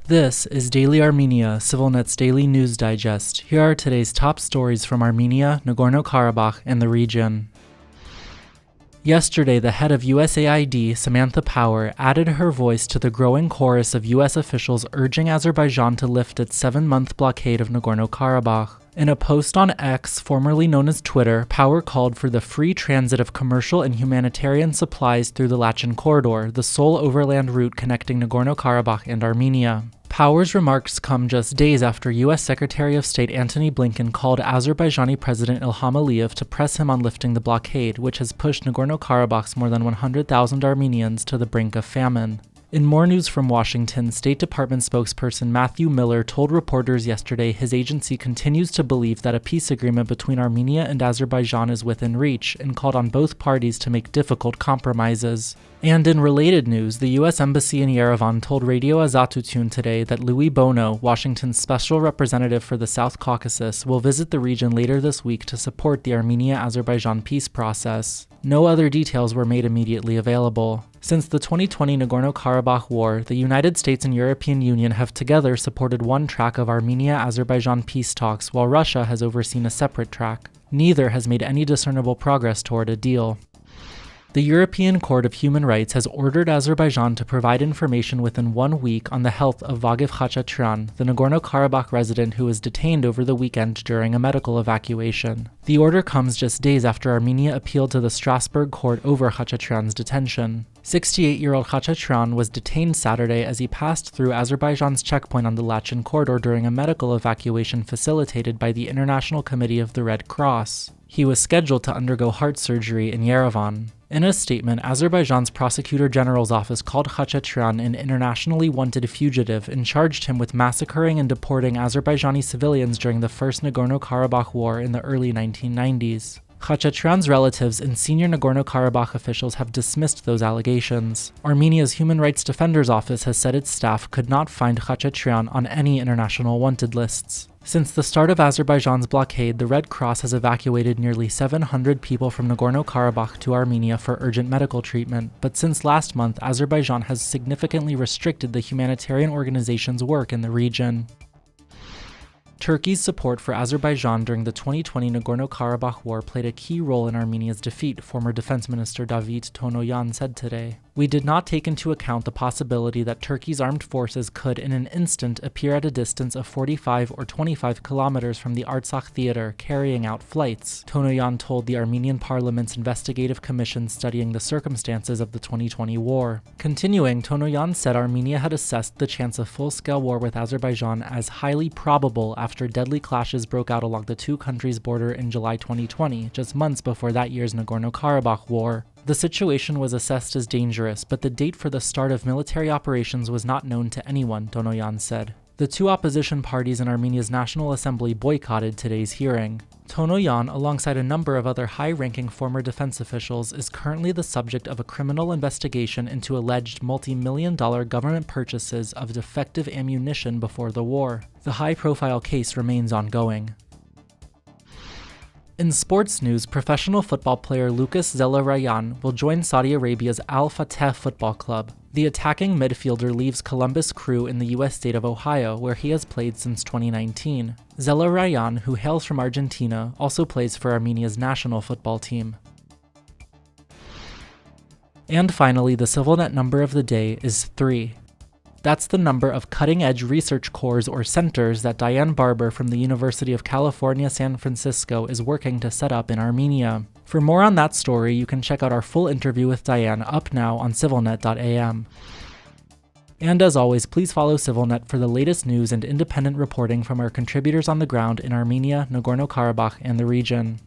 This is Daily Armenia, CivilNet's daily news digest. Here are today's top stories from Armenia, Nagorno-Karabakh, and the region. Yesterday, the head of USAID, Samantha Power, added her voice to the growing chorus of US officials urging Azerbaijan to lift its 7-month blockade of Nagorno-Karabakh. In a post on X, formerly known as Twitter, Power called for the free transit of commercial and humanitarian supplies through the Lachin Corridor, the sole overland route connecting Nagorno-Karabakh and Armenia. Power's remarks come just days after U.S. Secretary of State Antony Blinken called Azerbaijani President Ilham Aliyev to press him on lifting the blockade, which has pushed Nagorno-Karabakh's more than 100,000 Armenians to the brink of famine. In more news from Washington, State Department spokesperson Matthew Miller told reporters yesterday his agency continues to believe that a peace agreement between Armenia and Azerbaijan is within reach, and called on both parties to make difficult compromises. And in related news, the U.S. Embassy in Yerevan told Radio Azatutun today that Louis Bono, Washington's special representative for the South Caucasus, will visit the region later this week to support the Armenia-Azerbaijan peace process. No other details were made immediately available. Since the 2020 Nagorno-Karabakh War, the United States and European Union have together supported one track of Armenia-Azerbaijan peace talks, while Russia has overseen a separate track. Neither has made any discernible progress toward a deal. The European Court of Human Rights has ordered Azerbaijan to provide information within 1 week on the health of Vagiv Khachaturian, the Nagorno-Karabakh resident who was detained over the weekend during a medical evacuation. The order comes just days after Armenia appealed to the Strasbourg court over Khachaturian's detention. 68-year-old Khachaturian was detained Saturday as he passed through Azerbaijan's checkpoint on the Lachin Corridor during a medical evacuation facilitated by the International Committee of the Red Cross. He was scheduled to undergo heart surgery in Yerevan. In a statement, Azerbaijan's Prosecutor General's office called Khachaturian an internationally wanted fugitive and charged him with massacring and deporting Azerbaijani civilians during the First Nagorno-Karabakh War in the early 1990s. Khachaturian's relatives and senior Nagorno-Karabakh officials have dismissed those allegations. Armenia's Human Rights Defender's Office has said its staff could not find Khachaturian on any international wanted lists. Since the start of Azerbaijan's blockade, the Red Cross has evacuated nearly 700 people from Nagorno-Karabakh to Armenia for urgent medical treatment, but since last month, Azerbaijan has significantly restricted the humanitarian organization's work in the region. Turkey's support for Azerbaijan during the 2020 Nagorno-Karabakh War played a key role in Armenia's defeat, former Defense Minister Davit Tonoyan said today. We did not take into account the possibility that Turkey's armed forces could in an instant appear at a distance of 45 or 25 kilometers from the Artsakh theater, carrying out flights, Tonoyan told the Armenian parliament's investigative commission studying the circumstances of the 2020 war. Continuing, Tonoyan said Armenia had assessed the chance of full-scale war with Azerbaijan as highly probable after deadly clashes broke out along the two countries' border in July 2020, just months before that year's Nagorno-Karabakh war. The situation was assessed as dangerous, but the date for the start of military operations was not known to anyone, Tonoyan said. The two opposition parties in Armenia's National Assembly boycotted today's hearing. Tonoyan, alongside a number of other high-ranking former defense officials, is currently the subject of a criminal investigation into alleged multi-million-dollar government purchases of defective ammunition before the war. The high-profile case remains ongoing. In sports news, professional football player Lucas Zelarayan will join Saudi Arabia's Al Fateh Football Club. The attacking midfielder leaves Columbus Crew in the U.S. state of Ohio, where he has played since 2019. Zelarayan, who hails from Argentina, also plays for Armenia's national football team. And finally, the CivilNet number of the day is 3. That's the number of cutting-edge research cores or centers that Diane Barber from the University of California, San Francisco is working to set up in Armenia. For more on that story, you can check out our full interview with Diane up now on civilnet.am. And as always, please follow CivilNet for the latest news and independent reporting from our contributors on the ground in Armenia, Nagorno-Karabakh, and the region.